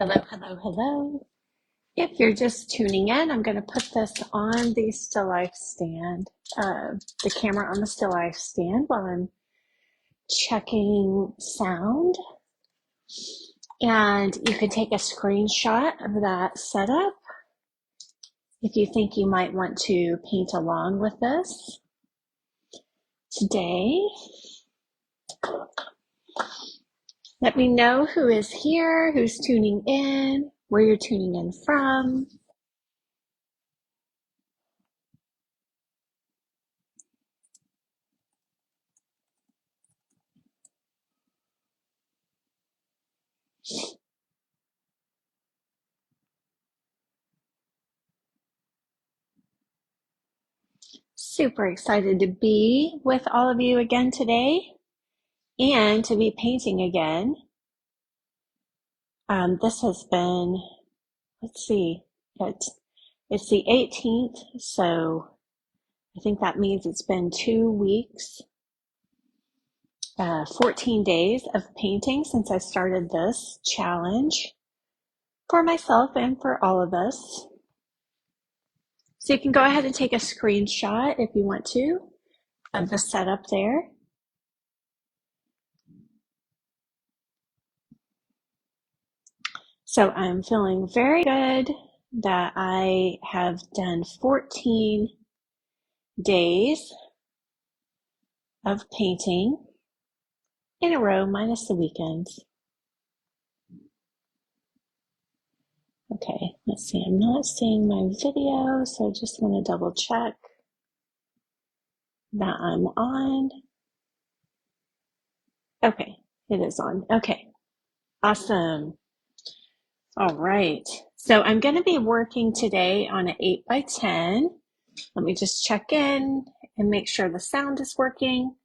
Hello, hello, hello. If you're just tuning in, I'm going to put this on the still life stand, the camera on the still life stand while I'm checking sound. And you can take a screenshot of that setup if you think you might want to paint along with this today. Let me know who is here, who's tuning in, where you're tuning in from. Super excited to be with all of you again today and to be painting again. This has been, let's see, it's the 18th, so I think that means it's been 2 weeks, 14 days of painting since I started this challenge for myself and for all of us. So you can go ahead and take a screenshot if you want to of the setup there. So I'm feeling very good that I have done 14 days of painting in a row, minus the weekends. Okay, let's see. I'm not seeing my video, so I just want to double check that I'm on. Okay, it is on. Okay, awesome. All right. So I'm going to be working today on an 8x10. Let me just check in and make sure the sound is working.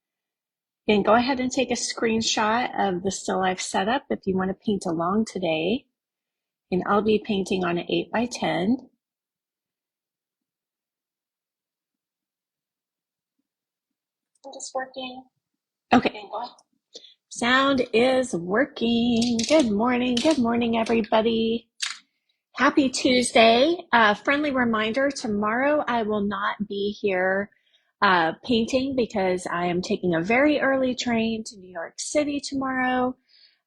And go ahead and take a screenshot of the still life setup if you want to paint along today. And I'll be painting on an 8x10. Just working. Okay. Sound is working. Good morning, everybody. Happy Tuesday. Friendly reminder, tomorrow I will not be here painting because I am taking a very early train to New York City tomorrow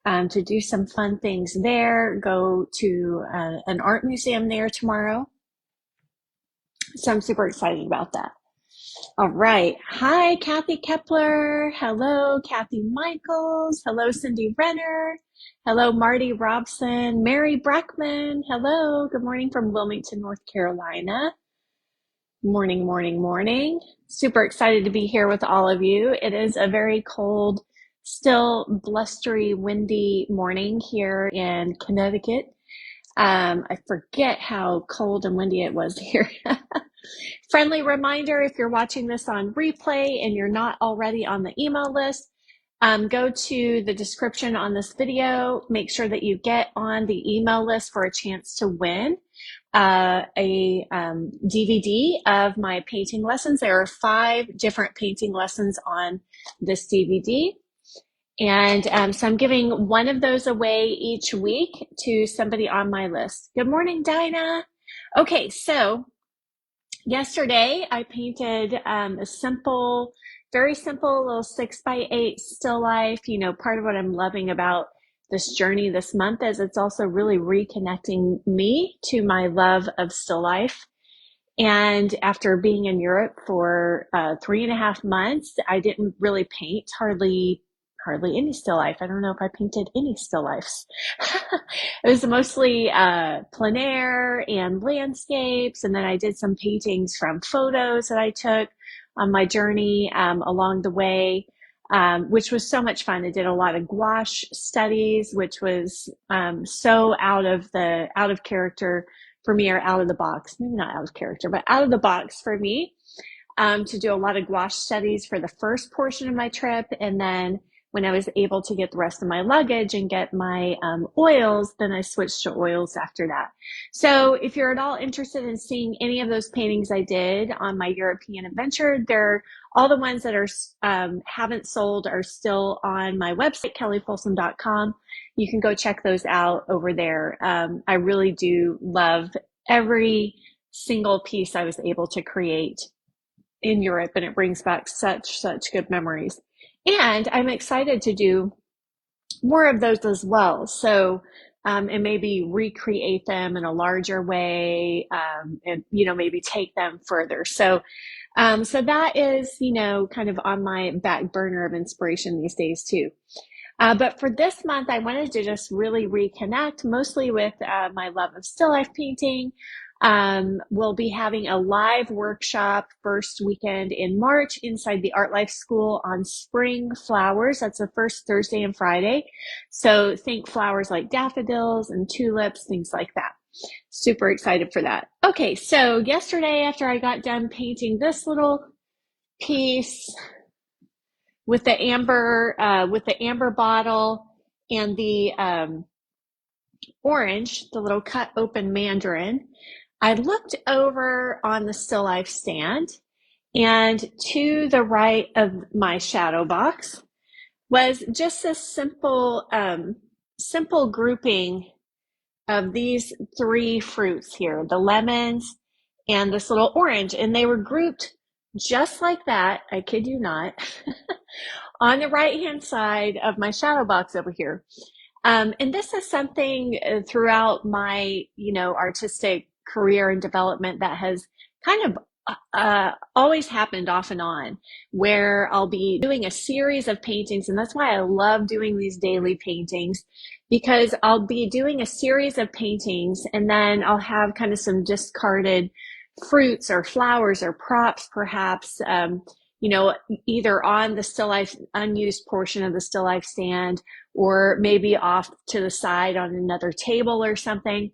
to do some fun things there, go to an art museum there tomorrow. So I'm super excited about that. All right. Hi, Kathy Kepler. Hello, Kathy Michaels. Hello, Cindy Renner. Hello, Marty Robson. Mary Brackman. Hello. Good morning from Wilmington, North Carolina. Morning, morning, morning. Super excited to be here with all of you. It is a very cold, still blustery, windy morning here in Connecticut. I forget how cold and windy it was here. Friendly reminder, if you're watching this on replay and you're not already on the email list, go to the description on this video. Make sure that you get on the email list for a chance to win a DVD of my painting lessons. There are 5 different painting lessons on this DVD. And so I'm giving one of those away each week to somebody on my list. Good morning, Dinah. Okay, so yesterday I painted a simple, very simple little 6x8 still life. You know, part of what I'm loving about this journey this month is it's also really reconnecting me to my love of still life. And after being in Europe for 3.5 months, I didn't really paint hardly any still life. I don't know if I painted any still lifes. It was mostly plein air and landscapes. And then I did some paintings from photos that I took on my journey along the way, which was so much fun. I did a lot of gouache studies, which was so out of character for me, or out of the box, maybe not out of character, but out of the box for me, to do a lot of gouache studies for the first portion of my trip. And then when I was able to get the rest of my luggage and get my oils, then I switched to oils after that. So if you're at all interested in seeing any of those paintings I did on my European adventure, they're all the ones that are haven't sold are still on my website, kellyfolsom.com. You can go check those out over there. I really do love every single piece I was able to create in Europe, and it brings back such good memories. And I'm excited to do more of those as well. So, and maybe recreate them in a larger way, and, maybe take them further. So, so that is, kind of on my back burner of inspiration these days too. But for this month, I wanted to just really reconnect mostly with my love of still life painting. We'll be having a live workshop first weekend in March inside the Art Life School on spring flowers. That's the first Thursday and Friday. So think flowers like daffodils and tulips, things like that. Super excited for that. Okay, so yesterday after I got done painting this little piece with the amber bottle and the orange, the little cut open mandarin, I looked over on the still life stand, and to the right of my shadow box was just a simple grouping of these three fruits here, the lemons and this little orange, and they were grouped just like that, I kid you not, on the right-hand side of my shadow box over here. And this is something throughout my, artistic career and development that has kind of always happened off and on, where I'll be doing a series of paintings. And that's why I love doing these daily paintings, because I'll be doing a series of paintings and then I'll have kind of some discarded fruits or flowers or props, perhaps, either on the still life unused portion of the still life stand, or maybe off to the side on another table or something.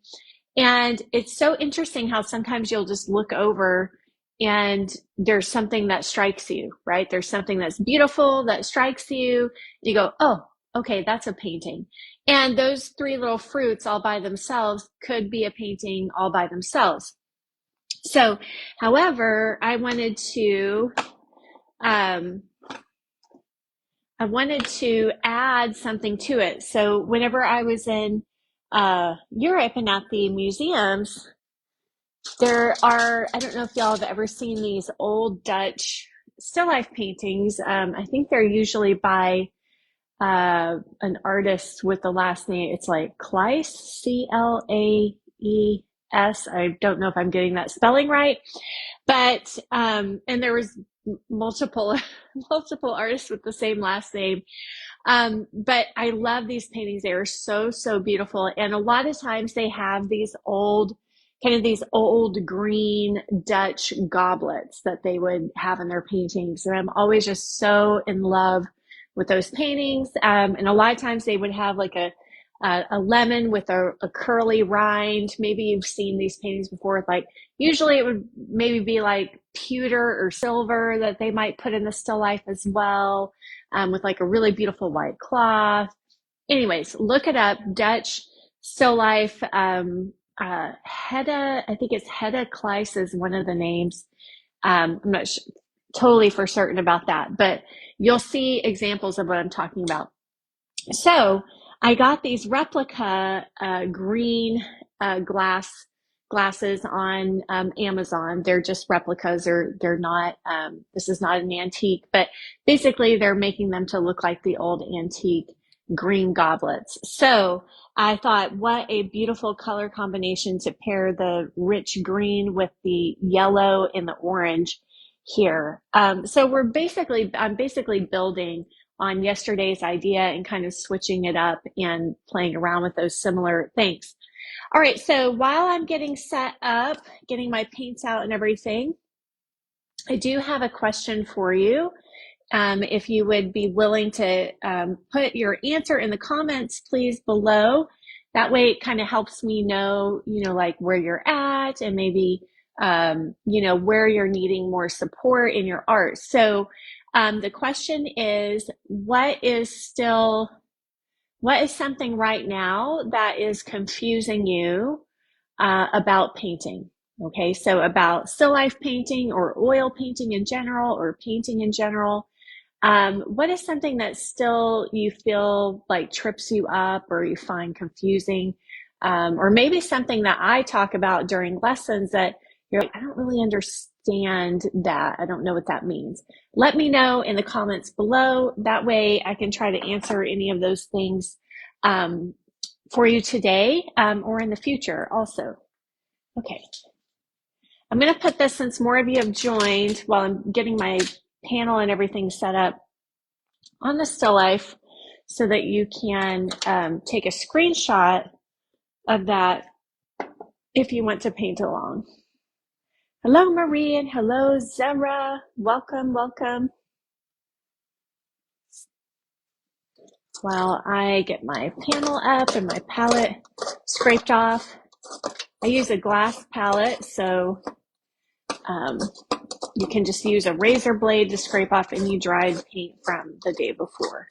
And it's so interesting how sometimes you'll just look over and there's something that strikes you, right? There's something that's beautiful that strikes you. You go, oh, okay, that's a painting. And those three little fruits all by themselves could be a painting all by themselves. So, however, I wanted to add something to it. So whenever I was in Europe and at the museums, there are, I don't know if y'all have ever seen these old Dutch still life paintings. I think they're usually by an artist with the last name. It's like Claes, Claes. I don't know if I'm getting that spelling right. But, and there was multiple artists with the same last name. But I love these paintings. They are so beautiful. And a lot of times they have these old green Dutch goblets that they would have in their paintings. And I'm always just so in love with those paintings. And a lot of times they would have like a lemon with a curly rind. Maybe you've seen these paintings before. Like usually it would maybe be like pewter or silver that they might put in the still life as well, with like a really beautiful white cloth. Anyways, look it up. Dutch still life. Hedda, I think it's Hedda Kleis is one of the names. I'm not totally for certain about that, but you'll see examples of what I'm talking about. So I got these replica green glasses on Amazon. They're just replicas, or they're not, this is not an antique, but basically they're making them to look like the old antique green goblets. So I thought, what a beautiful color combination to pair the rich green with the yellow and the orange here. So I'm basically building on yesterday's idea and kind of switching it up and playing around with those similar things. All right, so while I'm getting set up, getting my paints out and everything, I do have a question for you. If you would be willing to put your answer in the comments, please, below. That way it kind of helps me know, like where you're at, and maybe, where you're needing more support in your art. So The question is, what is something right now that is confusing you about painting? Okay, so about still life painting or oil painting in general or painting in general. What is something that still you feel like trips you up or you find confusing? Or maybe something that I talk about during lessons that you're like, I don't really understand that. I don't know what that means. Let me know in the comments below. That way I can try to answer any of those things for you today or in the future also. Okay. I'm going to put this, since more of you have joined while I'm getting my panel and everything set up, on the still life so that you can take a screenshot of that if you want to paint along. Hello, Marie, and hello, Zara. Welcome, welcome. While I get my panel up and my palette scraped off, I use a glass palette, so you can just use a razor blade to scrape off any dried paint from the day before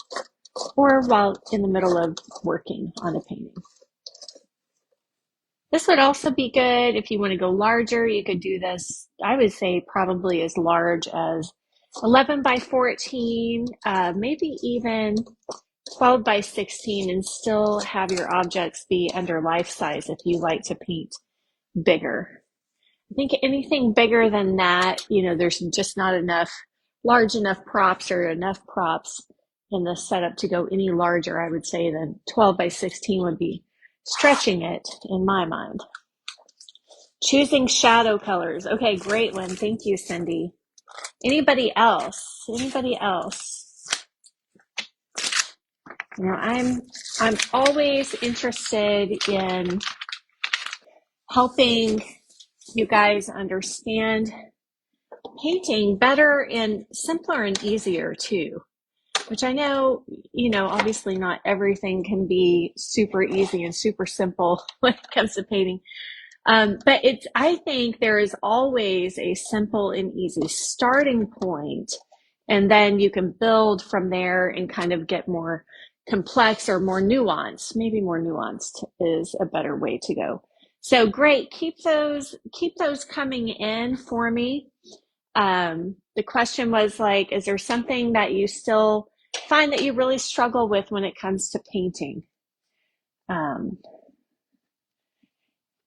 or while in the middle of working on a painting. This would also be good if you want to go larger. You could do this, I would say, probably as large as 11 by 14, maybe even 12 by 16, and still have your objects be under life size if you like to paint bigger. I think anything bigger than that, there's just not large enough props or enough props in the setup to go any larger, I would say, than 12 by 16 would be stretching it in my mind. Choosing shadow colors. Okay, great one. Thank you, Cindy. Anybody else? Anybody else? I'm always interested in helping you guys understand painting better and simpler and easier too, which I know, obviously not everything can be super easy and super simple when it comes to painting. But I think there is always a simple and easy starting point, and then you can build from there and kind of get more complex or more nuanced. Maybe more nuanced is a better way to go. So great. Keep those coming in for me. The question was like, is there something that you still find that you really struggle with when it comes to painting?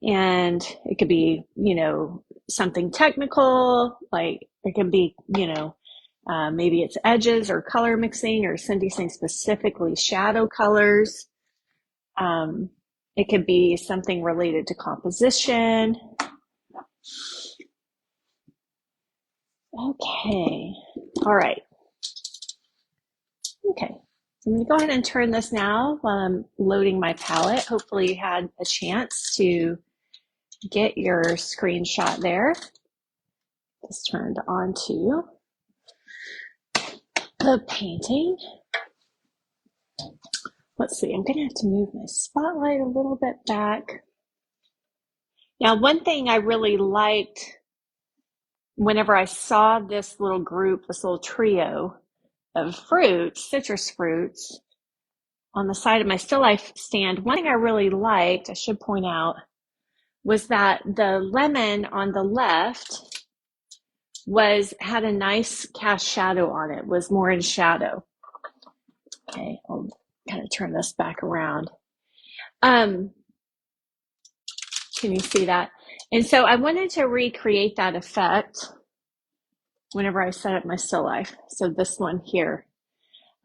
And it could be, something technical, like it can be, maybe it's edges or color mixing, or Cindy saying specifically shadow colors. It could be something related to composition. Okay. All right. Okay. So I'm going to go ahead and turn this now while I'm loading my palette. Hopefully you had a chance to get your screenshot there. Just turned on to the painting. Let's see, I'm going to have to move my spotlight a little bit back. Now, one thing I really liked whenever I saw this little group, this little trio of fruits, citrus fruits, on the side of my still life stand, one thing I really liked, I should point out, was that the lemon on the left had a nice cast shadow on it, was more in shadow. Okay, I'll kind of turn this back around. Can you see that? And so I wanted to recreate that effect whenever I set up my still life. So this one here.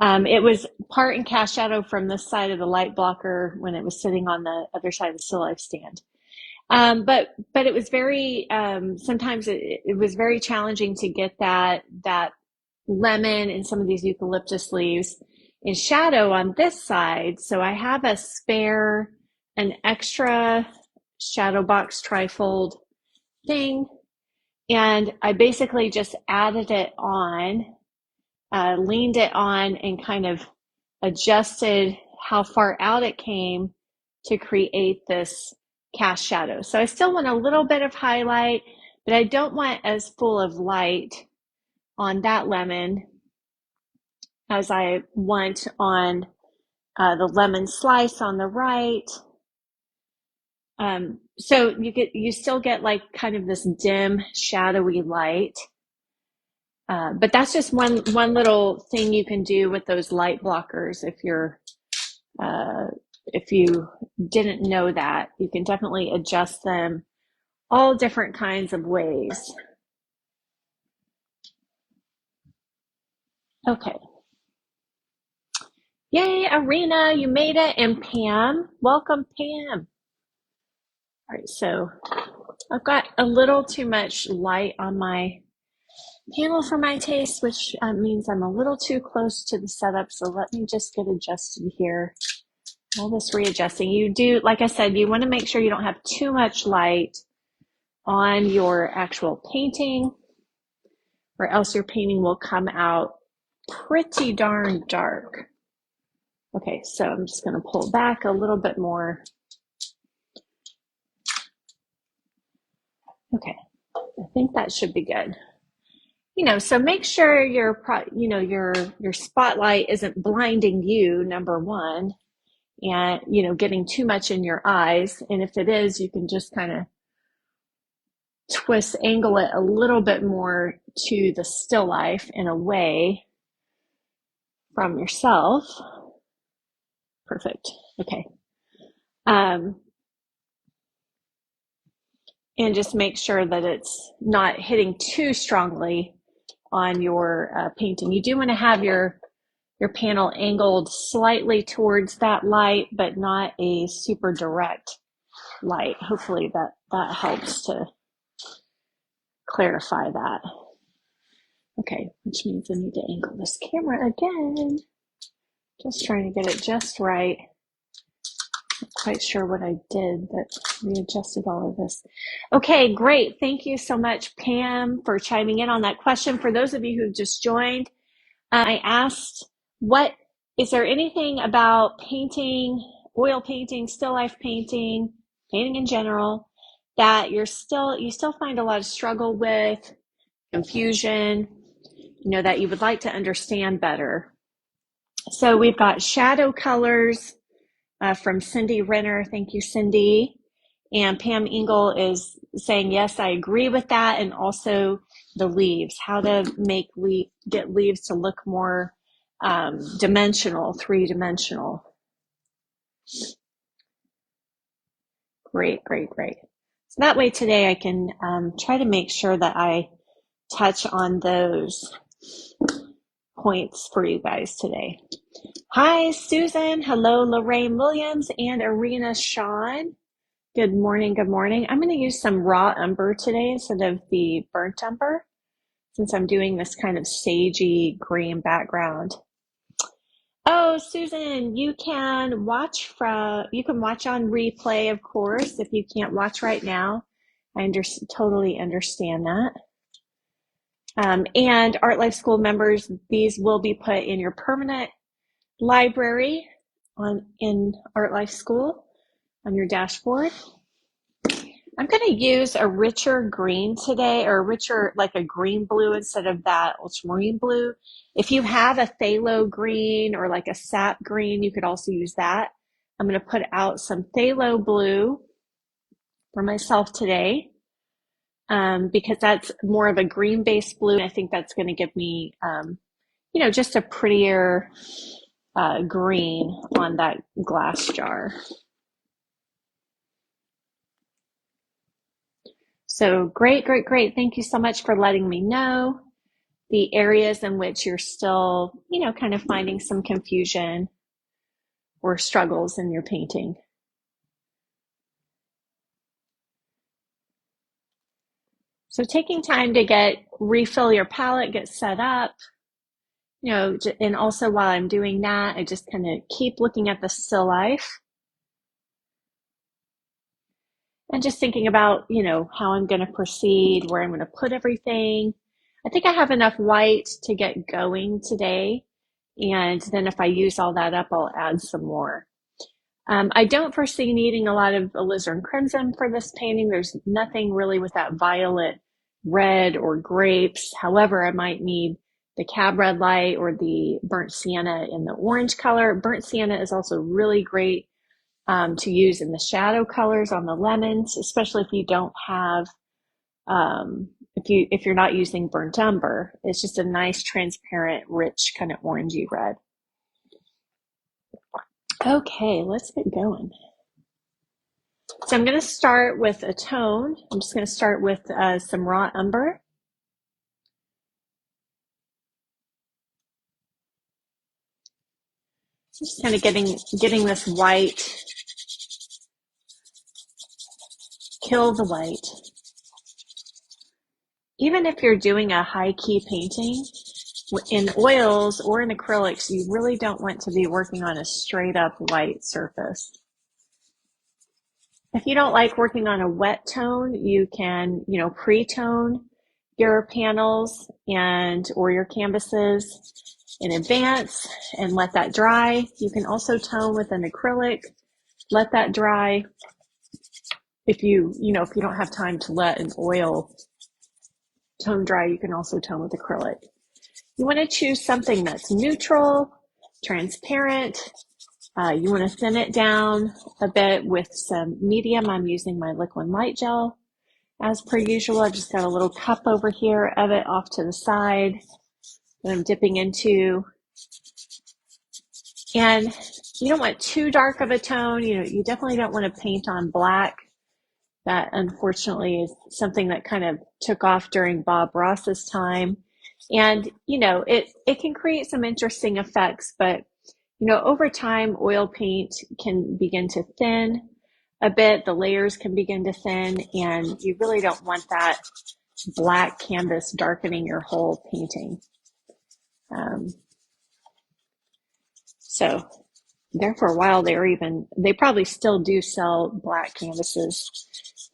It was part in cast shadow from this side of the light blocker when it was sitting on the other side of the still life stand. But it was very, sometimes it was very challenging to get that lemon and some of these eucalyptus leaves in shadow on this side. So I have an extra shadow box trifold thing, and I basically just added it on, leaned it on, and kind of adjusted how far out it came to create this cast shadow. So I still want a little bit of highlight, but I don't want as full of light on that lemon as I want on the lemon slice on the right. So you still get like kind of this dim, shadowy light. But that's just one little thing you can do with those light blockers. If you didn't know that, you can definitely adjust them all different kinds of ways. Okay. Yay, Arena, you made it. And Pam, welcome, Pam. All right, so I've got a little too much light on my panel for my taste, which means I'm a little too close to the setup. So let me just get adjusted here. All this readjusting. You do, like I said, you want to make sure you don't have too much light on your actual painting, or else your painting will come out pretty darn dark. Okay, so I'm just going to pull back a little bit more. Okay, I think that should be good. So make sure your spotlight isn't blinding you, number one, and getting too much in your eyes. And if it is, you can just kind of angle it a little bit more to the still life and away from yourself. Perfect. Okay. And just make sure that it's not hitting too strongly on your painting. You do want to have your panel angled slightly towards that light, but not a super direct light. Hopefully that helps to clarify that. Okay, which means I need to angle this camera again. Just trying to get it just right. Not quite sure what I did, but readjusted all of this. Okay, great. Thank you so much, Pam, for chiming in on that question. For those of you who just joined, I asked, is there anything about painting, oil painting, still life painting, painting in general, that you still find a lot of struggle with, confusion, that you would like to understand better? So we've got shadow colors from Cindy Renner. Thank you, Cindy. And Pam Engel is saying, yes, I agree with that. And also the leaves, how to get leaves to look more dimensional, three-dimensional. Great, great, great. So that way today I can try to make sure that I touch on those points for you guys today. Hi, Susan. Hello, Lorraine Williams and Arena Sean. Good morning, good morning. I'm going to use some raw umber today instead of the burnt umber, since I'm doing this kind of sagey green background. Oh, Susan, you can watch on replay, of course, if you can't watch right now. I totally understand that. And Art Life School members, these will be put in your permanent library in Art Life School on your dashboard. I'm going to use a richer green today, or richer, like a green blue instead of that ultramarine blue. If you have a phthalo green or like a sap green, you could also use that. I'm going to put out some phthalo blue for myself today because that's more of a green-based blue. And I think that's going to give me, just a prettier green on that glass jar. So great, great, great. Thank you so much for letting me know the areas in which you're still, kind of finding some confusion or struggles in your painting. So taking time to refill your palette, get set up, and also while I'm doing that, I just kind of keep looking at the still life. And just thinking about, how I'm going to proceed, where I'm going to put everything. I think I have enough white to get going today. And then if I use all that up, I'll add some more. I don't foresee needing a lot of alizarin crimson for this painting. There's nothing really with that violet red or grapes. However, I might need the cab red light or the burnt sienna in the orange color. Burnt sienna is also really great to use in the shadow colors on the lemons, especially if you don't have, if you're not using burnt umber. It's just a nice, transparent, rich kind of orangey red. Okay, let's get going. So I'm going to start with a tone. I'm just going to start with some raw umber. Just kind of getting this white, kill the white. Even if you're doing a high key painting, in oils or in acrylics, you really don't want to be working on a straight up white surface. If you don't like working on a wet tone, you can, pre-tone your panels or your canvases in advance and let that dry. You can also tone with an acrylic, let that dry. If you don't have time to let an oil tone dry, you can also tone with acrylic. You want to choose something that's neutral, transparent. You want to thin it down a bit with some medium. I'm using my liquid light gel as per usual. I've just got a little cup over here of it off to the side that I'm dipping into. And you don't want too dark of a tone. You definitely don't want to paint on black. That unfortunately is something that kind of took off during Bob Ross's time. And, it can create some interesting effects, but, over time, oil paint can begin to thin a bit. The layers can begin to thin, and you really don't want that black canvas darkening your whole painting. So there for a while, they probably still do sell black canvases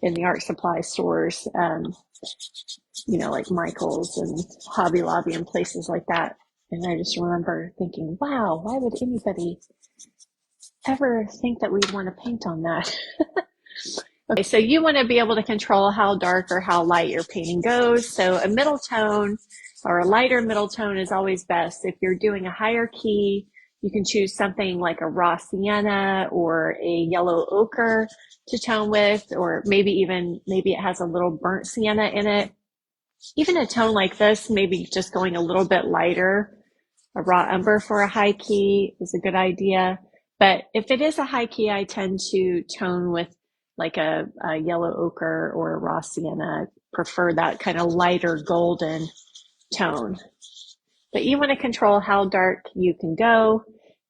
in the art supply stores, like Michael's and Hobby Lobby and places like that. And I just remember thinking, wow, why would anybody ever think that we'd want to paint on that? Okay, so you want to be able to control how dark or how light your painting goes. So a middle tone or a lighter middle tone is always best. If you're doing a higher key, you can choose something like a raw sienna or a yellow ochre to tone with, or maybe it has a little burnt sienna in it. Even a tone like this, maybe just going a little bit lighter, a raw umber for a high key is a good idea. But if it is a high key, I tend to tone with like a yellow ochre or a raw sienna. I prefer that kind of lighter golden tone. But you want to control how dark you can go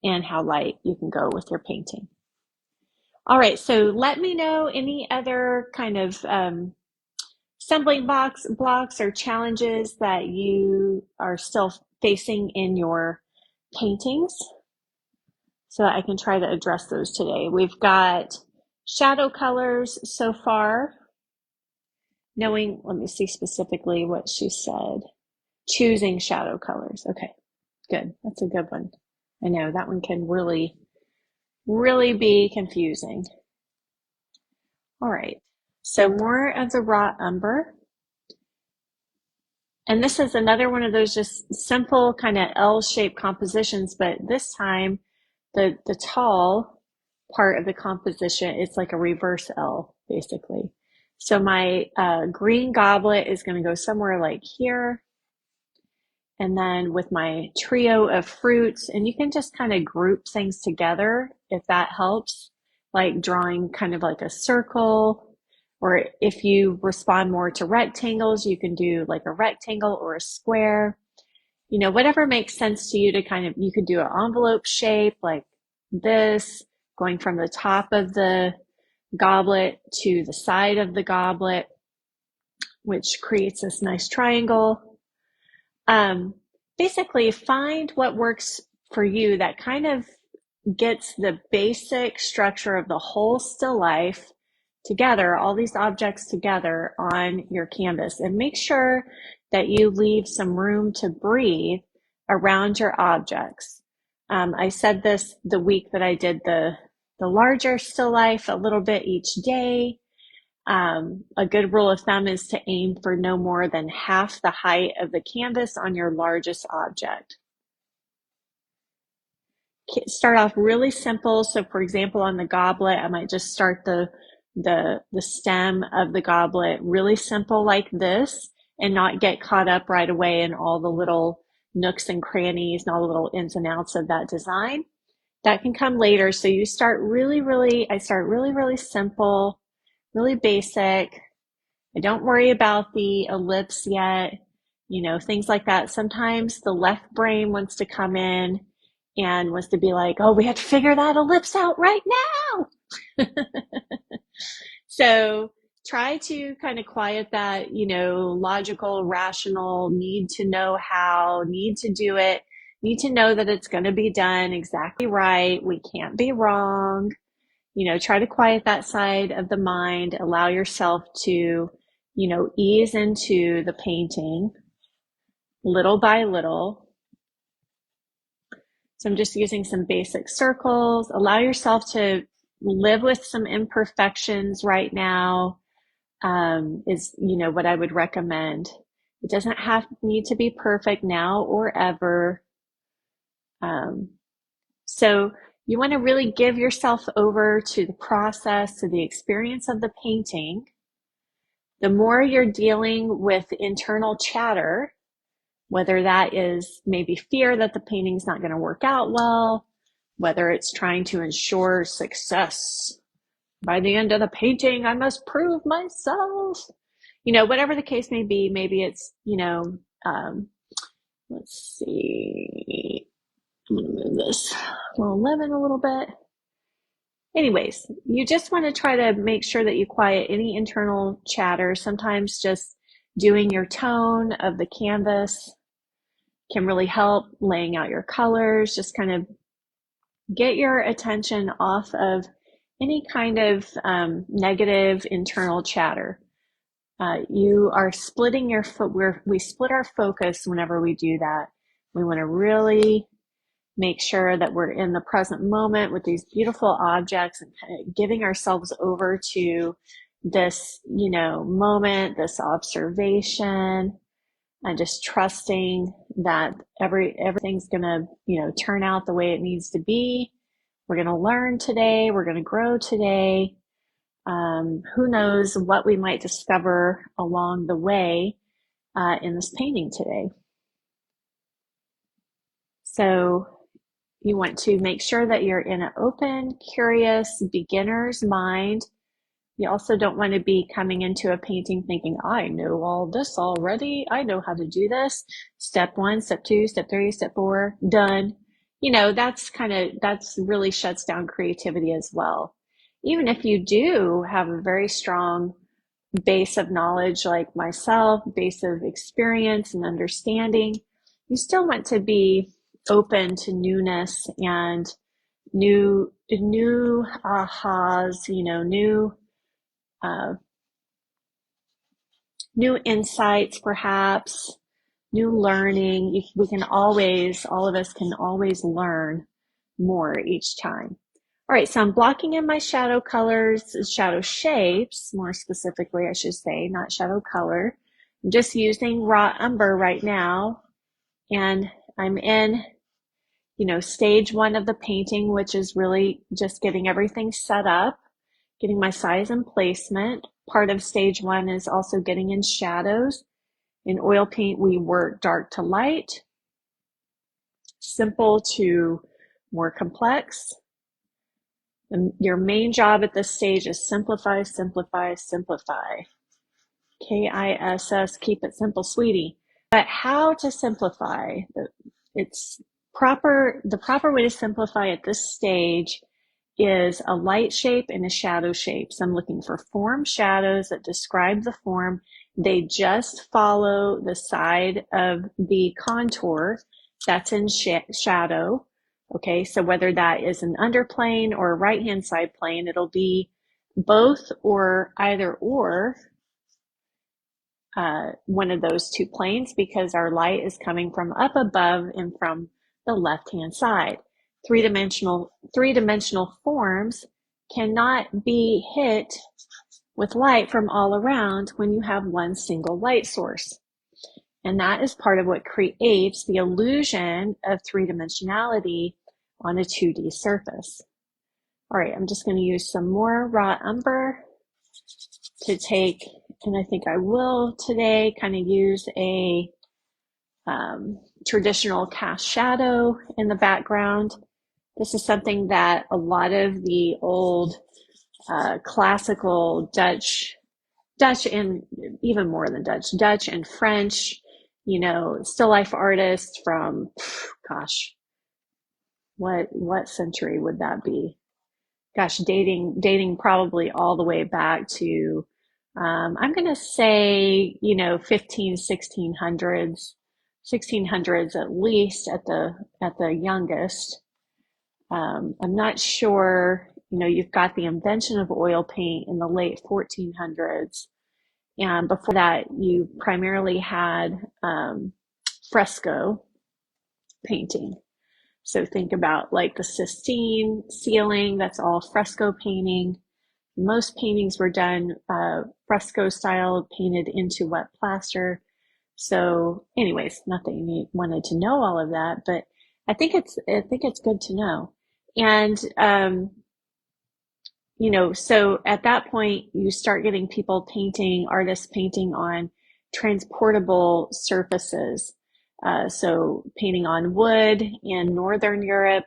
and how light you can go with your painting. All right, so let me know any other kind of stumbling blocks or challenges that you are still facing in your paintings so that I can try to address those today. We've got shadow colors so far. Let me see specifically what she said. Choosing shadow colors. Okay, good. That's a good one. I know that one can really, really be confusing. All right, so more of the raw umber. And this is another one of those just simple kind of L-shaped compositions, but this time the tall part of the composition, it's like a reverse L, basically. So my green goblet is going to go somewhere like here. And then with my trio of fruits, and you can just kind of group things together if that helps, like drawing kind of like a circle, or if you respond more to rectangles, you can do like a rectangle or a square, whatever makes sense to you to you could do an envelope shape like this, going from the top of the goblet to the side of the goblet, which creates this nice triangle. Basically find what works for you that kind of gets the basic structure of the whole still life together, all these objects together on your canvas, and make sure that you leave some room to breathe around your objects. I said this the week that I did the larger still life, a little bit each day. A good rule of thumb is to aim for no more than half the height of the canvas on your largest object. Start off really simple. So for example, on the goblet, I might just start the stem of the goblet really simple like this, and not get caught up right away in all the little nooks and crannies and all the little ins and outs of that design. That can come later. So you start I start really simple, really basic. I don't worry about the ellipse yet, things like that. Sometimes the left brain wants to come in and wants to be like, oh, we have to figure that ellipse out right now. So try to kind of quiet that, logical, rational, need to know how, need to do it, need to know that it's going to be done exactly right. We can't be wrong. Try to quiet that side of the mind, allow yourself to, ease into the painting little by little. So I'm just using some basic circles. Allow yourself to live with some imperfections right now, is, what I would recommend. It doesn't need to be perfect now or ever. So you want to really give yourself over to the process, to the experience of the painting. The more you're dealing with internal chatter, whether that is maybe fear that the painting's not going to work out well, whether it's trying to ensure success. By the end of the painting, I must prove myself. Whatever the case may be, maybe it's, let's see, I'm going to move this little lemon a little bit. Anyways, you just want to try to make sure that you quiet any internal chatter. Sometimes just doing your tone of the canvas can really help, laying out your colors, just kind of get your attention off of any kind of negative internal chatter. You are splitting your we split our focus whenever we do that. We want to really make sure that we're in the present moment with these beautiful objects and kind of giving ourselves over to this, moment, this observation, and just trusting that everything's going to, turn out the way it needs to be. We're going to learn today. We're going to grow today. Who knows what we might discover along the way in this painting today. So you want to make sure that you're in an open, curious, beginner's mind. You also don't want to be coming into a painting thinking, I know all this already. I know how to do this. Step 1, step 2, step 3, step 4, done. That's really shuts down creativity as well. Even if you do have a very strong base of knowledge like myself, base of experience and understanding, you still want to be open to newness and new ahas, new insights, perhaps new learning. All of us can always learn more each time. All right, so I'm blocking in my shadow colors, shadow shapes, more specifically, I should say, not shadow color. I'm just using raw umber right now, and I'm in, stage 1 of the painting, which is really just getting everything set up, getting my size and placement. Part of stage 1 is also getting in shadows. In oil paint, we work dark to light, simple to more complex. Your main job at this stage is simplify, simplify, simplify. KISS, keep it simple, sweetie. But how to simplify? The proper way to simplify at this stage is a light shape and a shadow shape. So I'm looking for form shadows that describe the form. They just follow the side of the contour that's in shadow. Okay, so whether that is an underplane or a right-hand side plane, it'll be both or either or one of those two planes, because our light is coming from up above and from the left-hand side. Three-dimensional forms cannot be hit with light from all around when you have one single light source. And that is part of what creates the illusion of three-dimensionality on a 2D surface. All right, I'm just going to use some more raw umber to take, and I think I will today kind of use a traditional cast shadow in the background. This is something that a lot of the old classical Dutch and even more than Dutch and French, you know, still life artists from, gosh, what century would that be? Gosh, dating probably all the way back to, I'm going to say, you know, 1600s at least at the youngest. I'm not sure, you know, you've got the invention of oil paint in the late 1400s. And before that, you primarily had fresco painting. So think about like the Sistine ceiling, that's all fresco painting. Most paintings were done fresco style, painted into wet plaster. So anyways, not that you wanted to know all of that, but I think it's good to know. And you know, so at that point, you start getting artists painting on transportable surfaces. So painting on wood in Northern Europe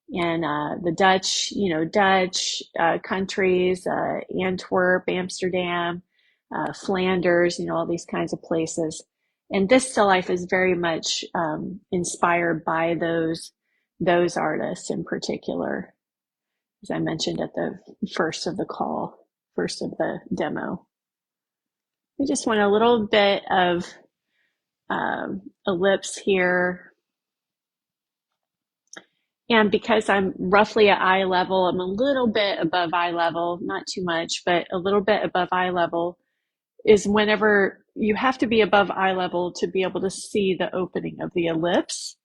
and the Dutch countries, Antwerp, Amsterdam, Flanders, you know, all these kinds of places. And this still life is very much inspired by those artists in particular, as I mentioned at the first of the demo. We just want a little bit of ellipse here. And because I'm roughly at eye level, I'm a little bit above eye level, not too much, but a little bit above eye level is whenever you have to be above eye level to be able to see the opening of the ellipse.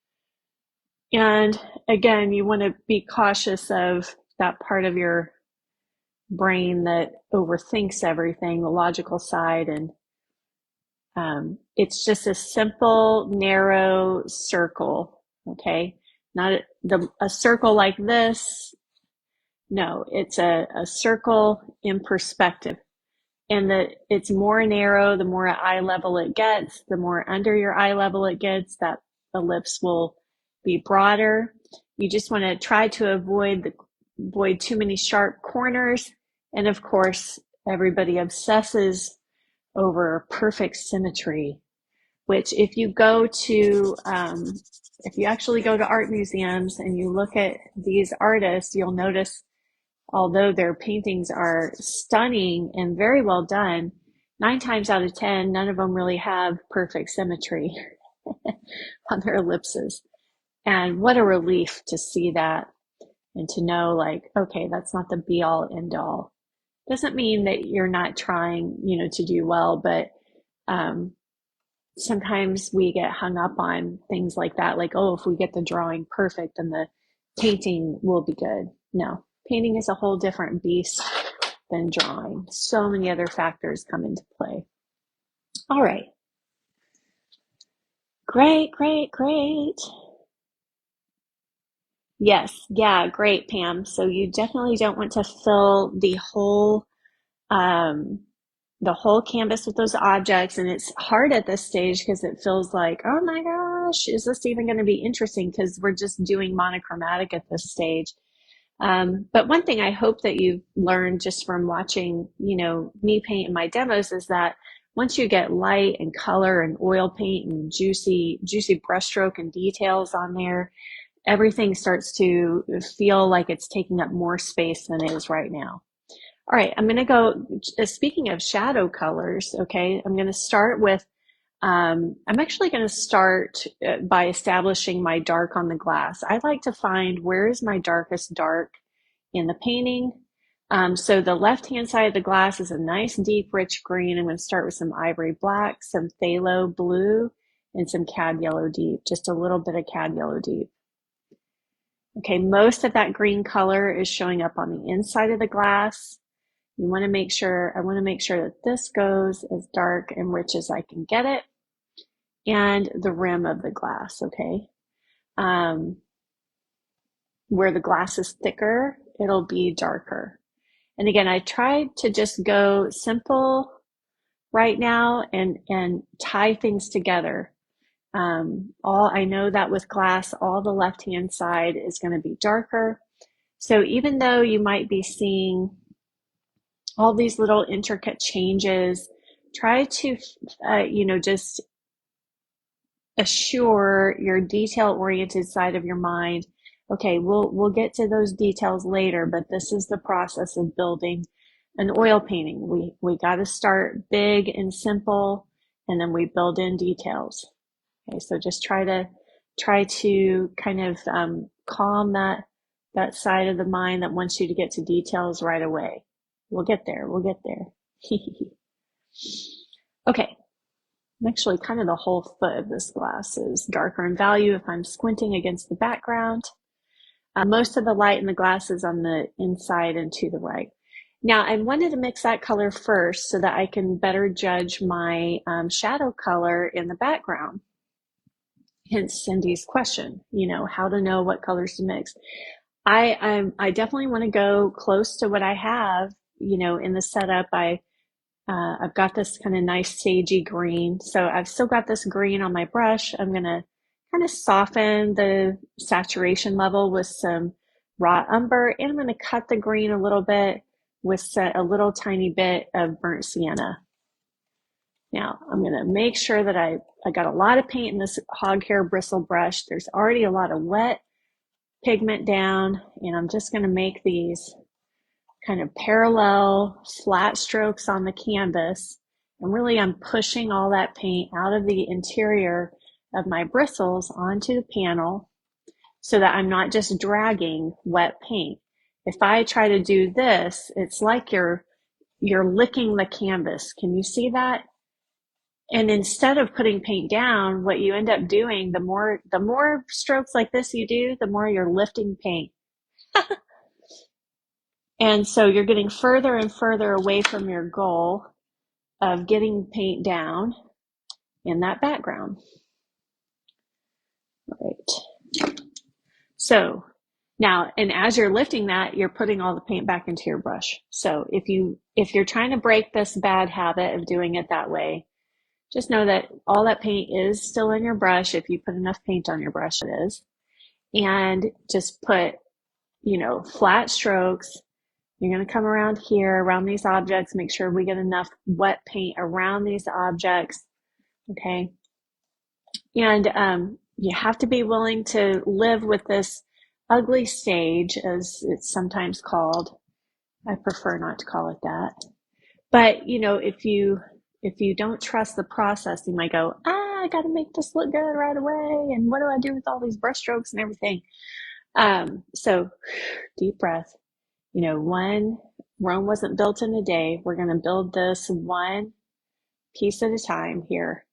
And again, you want to be cautious of that part of your brain that overthinks everything, the logical side, and it's just a simple, narrow circle, okay? Not a circle like this. No, it's a circle in perspective. And it's more narrow, the more eye level it gets, the more under your eye level it gets, that ellipse will be broader. You just want to try to avoid too many sharp corners. And of course, everybody obsesses over perfect symmetry, which if you actually go to art museums and you look at these artists, you'll notice, although their paintings are stunning and very well done, 9 times out of 10, none of them really have perfect symmetry on their ellipses. And what a relief to see that and to know, like, okay, that's not the be all end all. Doesn't mean that you're not trying, you know, to do well, but sometimes we get hung up on things like that, like, oh, if we get the drawing perfect, then the painting will be good. No, painting is a whole different beast than drawing. So many other factors come into play. All right. Great. Yes, yeah, great, Pam. So you definitely don't want to fill the whole canvas with those objects, and it's hard at this stage because it feels like, oh my gosh, is this even going to be interesting, because we're just doing monochromatic at this stage. But one thing I hope that you've learned just from watching, you know, me paint in my demos is that once you get light and color and oil paint and juicy brushstroke and details on there, everything starts to feel like it's taking up more space than it is right now. All right, I'm going to go, speaking of shadow colors, okay, I'm going to start with, I'm actually going to start by establishing my dark on the glass. I like to find where is my darkest dark in the painting. So the left-hand side of the glass is a nice, deep, rich green. I'm going to start with some ivory black, some phthalo blue, and some cad yellow deep, just a little bit of cad yellow deep. Okay, most of that green color is showing up on the inside of the glass. I want to make sure that this goes as dark and rich as I can get it, and the rim of the glass, okay? Where the glass is thicker, it'll be darker. And again, I tried to just go simple right now and tie things together. I know that with glass, all the left-hand side is going to be darker. So even though you might be seeing all these little intricate changes, try to, just assure your detail-oriented side of your mind. Okay, we'll get to those details later, but this is the process of building an oil painting. We got to start big and simple, and then we build in details. Okay, so just try to kind of calm that side of the mind that wants you to get to details right away. We'll get there. We'll get there. Okay. Actually, kind of the whole foot of this glass is darker in value if I'm squinting against the background. Most of the light in the glass is on the inside and to the right. Now, I wanted to mix that color first so that I can better judge my shadow color in the background. Hence Cindy's question, how to know what colors to mix. I definitely want to go close to what I have, in the setup. I've got this kind of nice sagey green. So I've still got this green on my brush. I'm going to kind of soften the saturation level with some raw umber, and I'm going to cut the green a little bit with a little tiny bit of burnt sienna. Now I'm going to make sure that I got a lot of paint in this hog hair bristle brush. There's already a lot of wet pigment down, and I'm just going to make these kind of parallel flat strokes on the canvas. And really I'm pushing all that paint out of the interior of my bristles onto the panel so that I'm not just dragging wet paint. If I try to do this, it's like you're licking the canvas. Can you see that? And instead of putting paint down, what you end up doing, the more strokes like this you do, the more you're lifting paint. And so you're getting further and further away from your goal of getting paint down in that background. All right. So now, and as you're lifting that, you're putting all the paint back into your brush. So if you're trying to break this bad habit of doing it that way, just know that all that paint is still in your brush. If you put enough paint on your brush, it is. And just put, flat strokes. You're going to come around here, around these objects, make sure we get enough wet paint around these objects, okay? And you have to be willing to live with this ugly stage, as it's sometimes called. I prefer not to call it that. But, if you don't trust the process, you might go, I got to make this look good right away, and what do I do with all these brush strokes and everything? So deep breath. Rome wasn't built in a day. We're going to build this one piece at a time here.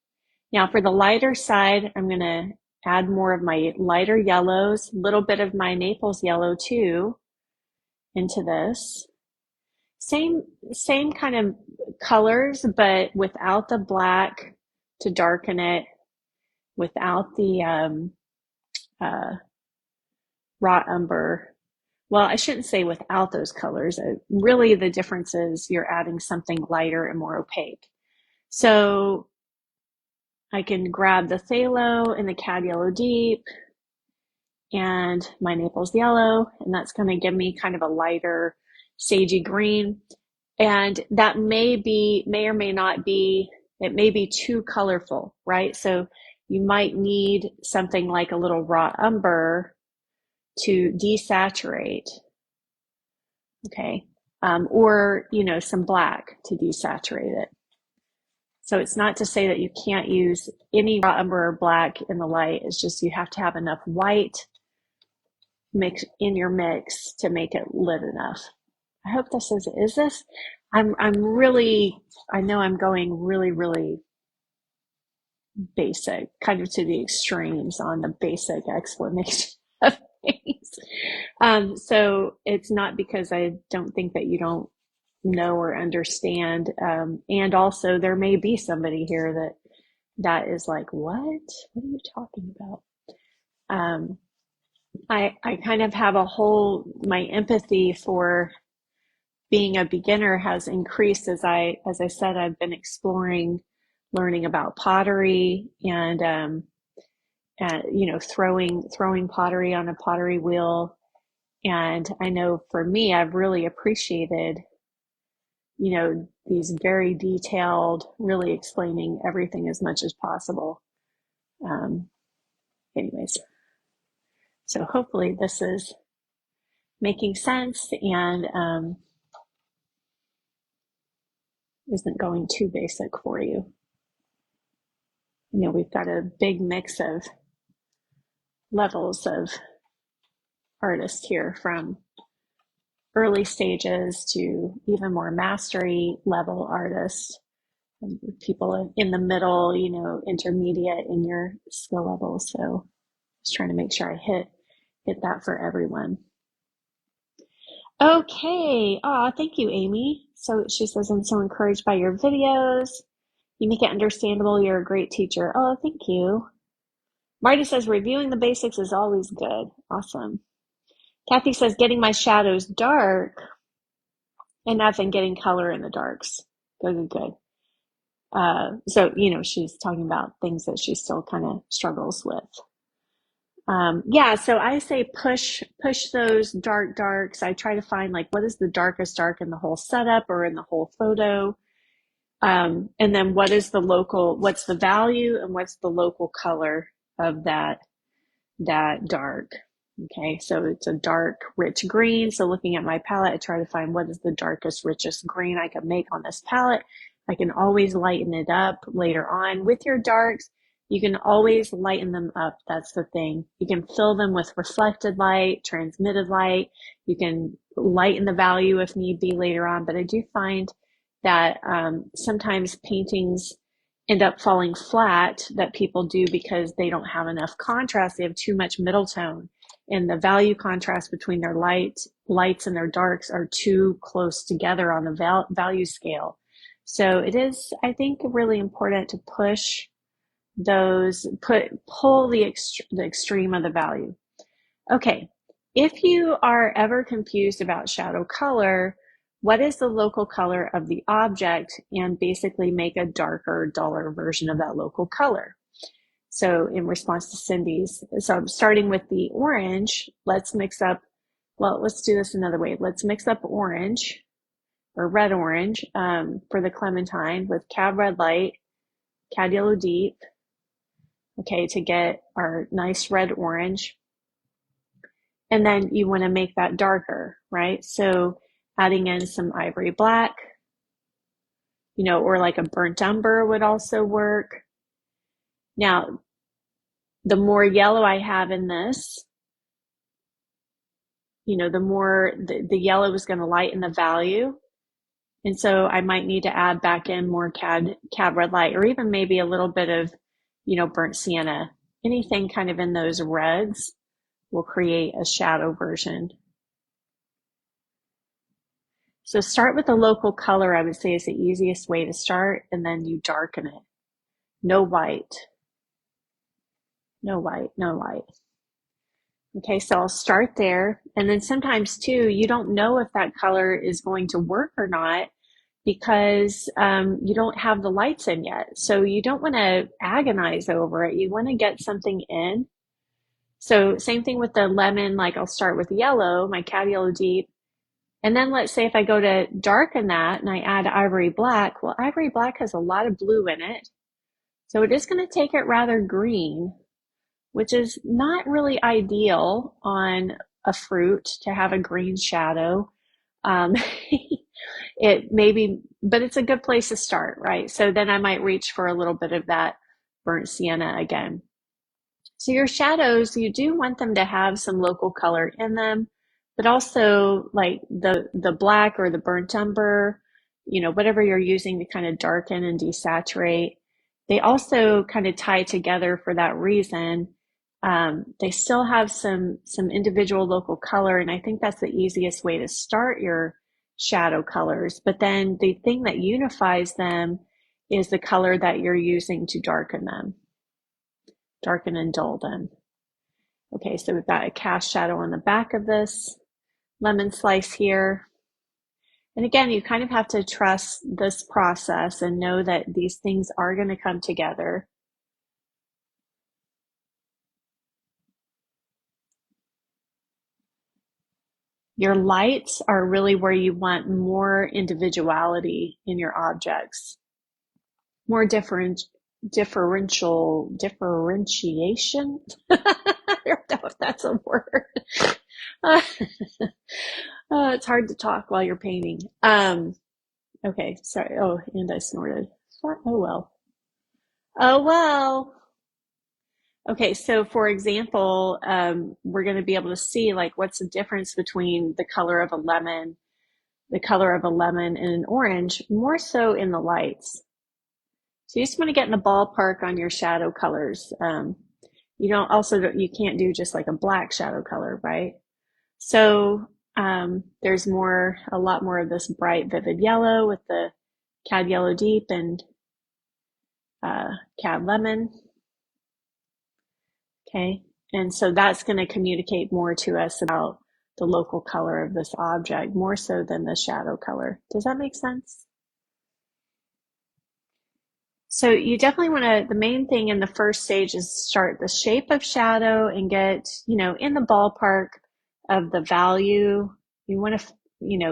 Now for the lighter side, I'm going to add more of my lighter yellows, a little bit of my Naples yellow too into this. Same kind of colors, but without the black to darken it, without the raw umber. Well, I shouldn't say without those colors. Really, the difference is you're adding something lighter and more opaque. So I can grab the phthalo and the cad yellow deep and my Naples yellow, and that's going to give me kind of a lighter sagey green. And that may or may not be, it may be too colorful, right? So you might need something like a little raw umber to desaturate. Okay, or some black to desaturate it. So it's not to say that you can't use any raw umber or black in the light. It's just you have to have enough white mix in your mix to make it lit enough. I hope this is this. I'm really, I know I'm going really, really basic, kind of to the extremes on the basic explanation of things. So it's not because I don't think that you don't know or understand. And also there may be somebody here that is like, what are you talking about? I kind of have my empathy for being a beginner has increased as I said, I've been exploring, learning about pottery and throwing pottery on a pottery wheel. And I know for me, I've really appreciated, these very detailed, really explaining everything as much as possible. Anyways, so hopefully this is making sense and isn't going too basic for you. We've got a big mix of levels of artists here, from early stages to even more mastery level artists, and people in the middle, intermediate in your skill level. So just trying to make sure I hit that for everyone. Okay. Thank you, Amy. So she says, I'm so encouraged by your videos. You make it understandable. You're a great teacher. Oh, thank you. Marty says, reviewing the basics is always good. Awesome. Kathy says, getting my shadows dark enough and getting color in the darks. Good. So, she's talking about things that she still kind of struggles with. So I say push those darks. I try to find what is the darkest dark in the whole setup or in the whole photo. And then what's the value and what's the local color of that dark. Okay, so it's a dark, rich green. So looking at my palette, I try to find what is the darkest, richest green I can make on this palette. I can always lighten it up later on. With your darks, you can always lighten them up. That's the thing. You can fill them with reflected light, transmitted light. You can lighten the value if need be later on. But I do find that sometimes paintings end up falling flat that people do because they don't have enough contrast. They have too much middle tone, and the value contrast between their lights and their darks are too close together on the value scale. So it is, I think, really important to push those, pull the extreme of the value. Okay, if you are ever confused about shadow color, what is the local color of the object, and basically make a darker, duller version of that local color. So in response to Cindy's, so I'm starting with the orange. Let's do this another way. Let's mix up orange or red orange for the clementine with cad red light, cad yellow deep, okay, to get our nice red orange. And then you want to make that darker, right? So adding in some ivory black, or like a burnt umber would also work. Now, the more yellow I have in this, the more the yellow is going to lighten the value. And so I might need to add back in more cad red light, or even maybe a little bit of, burnt sienna. Anything kind of in those reds will create a shadow version. So start with the local color, I would say, is the easiest way to start, and then you darken it. No white. Okay, so I'll start there. And then sometimes too, you don't know if that color is going to work or not because you don't have the lights in yet. So you don't want to agonize over it. You want to get something in. So same thing with the lemon, I'll start with yellow, my cad yellow deep. And then let's say if I go to darken that and I add ivory black, well, ivory black has a lot of blue in it. So it is going to take it rather green, which is not really ideal on a fruit to have a green shadow. It maybe, but it's a good place to start, right? So then I might reach for a little bit of that burnt sienna again. So your shadows, you do want them to have some local color in them, but also like the black or the burnt umber, whatever you're using to kind of darken and desaturate, they also kind of tie together for that reason. They still have some individual local color, and I think that's the easiest way to start your shadow colors, but then the thing that unifies them is the color that you're using to darken them, darken and dull them. Okay, so we've got a cast shadow on the back of this lemon slice here. And again, you kind of have to trust this process and know that these things are going to come together. Your lights are really where you want more individuality in your objects, more differentiation. I don't know if that's a word. It's hard to talk while you're painting. Okay, sorry. Oh, and I snorted. Oh well. Oh well. Okay, so for example, we're going to be able to see like what's the difference between the color of a lemon and an orange, more so in the lights. So you just want to get in the ballpark on your shadow colors. You can't do just like a black shadow color, right? So there's a lot more of this bright, vivid yellow with the cad yellow deep and cad lemon. Okay, and so that's going to communicate more to us about the local color of this object, more so than the shadow color. Does that make sense? So you definitely want to, the main thing in the first stage is start the shape of shadow and get, in the ballpark of the value. You want to,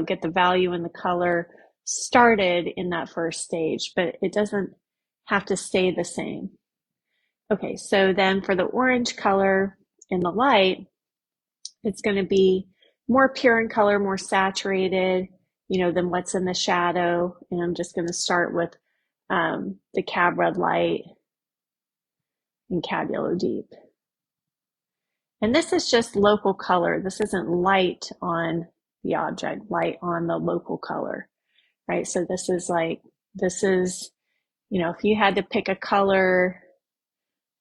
get the value in the color started in that first stage, but it doesn't have to stay the same. Okay, so then for the orange color in the light, it's going to be more pure in color, more saturated, than what's in the shadow. And I'm just going to start with the cad red light and cad yellow deep. And this is just local color. This isn't light on the object, light on the local color, right? So this is, if you had to pick a color,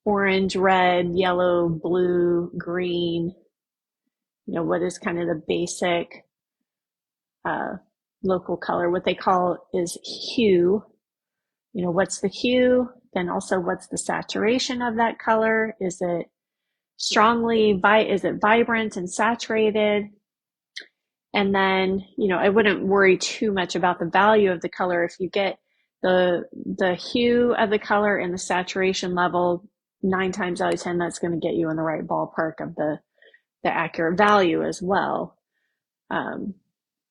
orange, red, yellow, blue, green, what is kind of the basic local color. What they call is hue. What's the hue? Then also what's the saturation of that color? Is it vibrant and saturated? And then, I wouldn't worry too much about the value of the color. If you get the hue of the color and the saturation level, 9 times out of 10, that's going to get you in the right ballpark of the accurate value as well.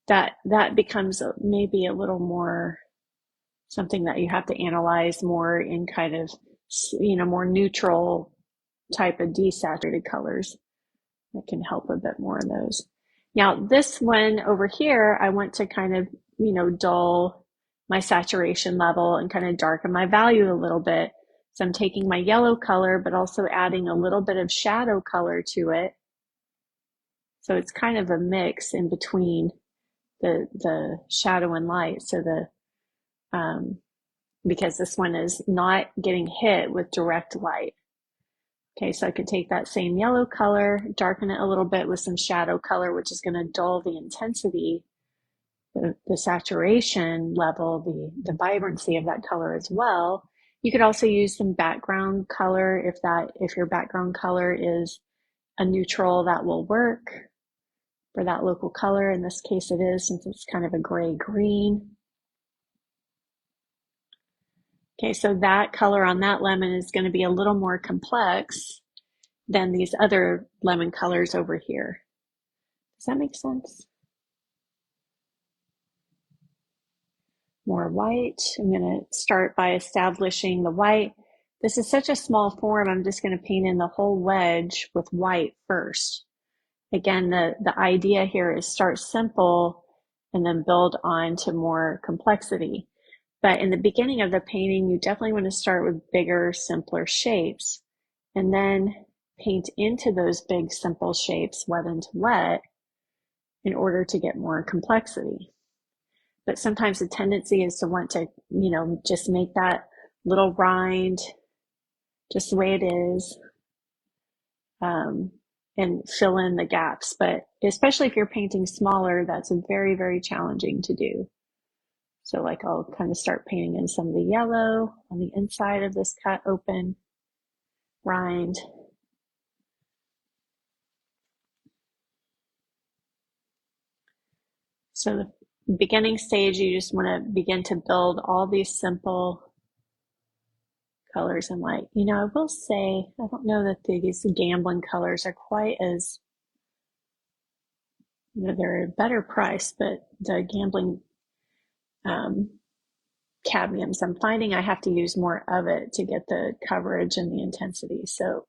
That becomes maybe a little more something that you have to analyze more in kind of, more neutral type of desaturated colors. That can help a bit more in those. Now, this one over here, I want to kind of, dull my saturation level and kind of darken my value a little bit. So I'm taking my yellow color, but also adding a little bit of shadow color to it. So it's kind of a mix in between the shadow and light. So because this one is not getting hit with direct light. Okay, so I could take that same yellow color, darken it a little bit with some shadow color, which is going to dull the intensity, the saturation level, the vibrancy of that color as well. You could also use some background color if your background color is a neutral, that will work for that local color. In this case it is, since it's kind of a gray-green. Okay, so that color on that lemon is going to be a little more complex than these other lemon colors over here. Does that make sense? More white. I'm going to start by establishing the white. This is such a small form, I'm just going to paint in the whole wedge with white first. Again, the idea here is start simple and then build on to more complexity. But in the beginning of the painting, you definitely want to start with bigger, simpler shapes and then paint into those big, simple shapes, wet into wet, in order to get more complexity. But sometimes the tendency is to want to, just make that little rind just the way it is. and fill in the gaps. But especially if you're painting smaller, that's very, very challenging to do. So like I'll kind of start painting in some of the yellow on the inside of this cut open rind. So the beginning stage, you just want to begin to build all these simple colors and light. You know, I will say, I don't know that these gambling colors are quite as, you know, they're a better price, but the gambling cadmiums, I'm finding I have to use more of it to get the coverage and the intensity. So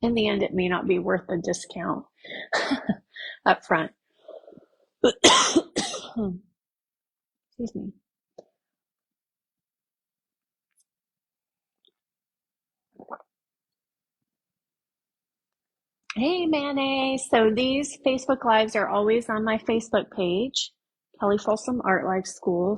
in the end, it may not be worth the discount up front. Excuse me. Hey, Mayonnaise. So these Facebook Lives are always on my Facebook page, Kelly Folsom Art Life School.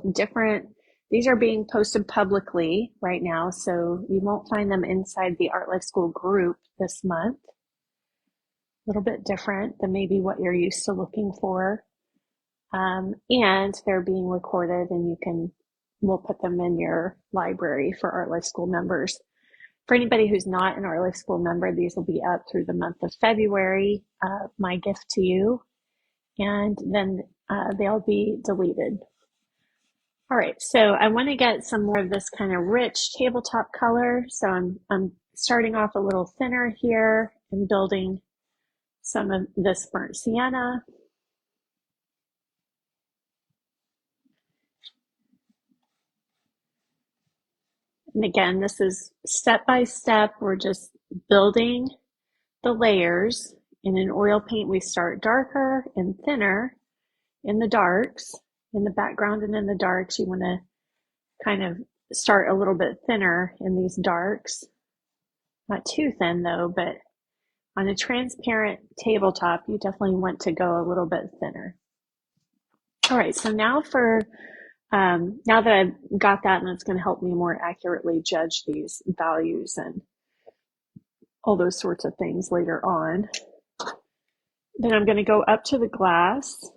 These are being posted publicly right now, so you won't find them inside the Art Life School group this month. A little bit different than maybe what you're used to looking for. And they're being recorded, and we'll put them in your library for Art Life School members. For anybody who's not an Art Life School member, these will be up through the month of February, my gift to you, and then they'll be deleted. All right, so I want to get some more of this kind of rich tabletop color, so I'm starting off a little thinner here and building some of this burnt sienna. And again, this is step by step. We're just building the layers. In an oil paint, we start darker and thinner in the darks, in the background and in the darks. You want to kind of start a little bit thinner in these darks. Not too thin though, but on a transparent tabletop, you definitely want to go a little bit thinner. All right, so now now that I've got that, and it's going to help me more accurately judge these values and all those sorts of things later on. Then I'm going to go up to the glass.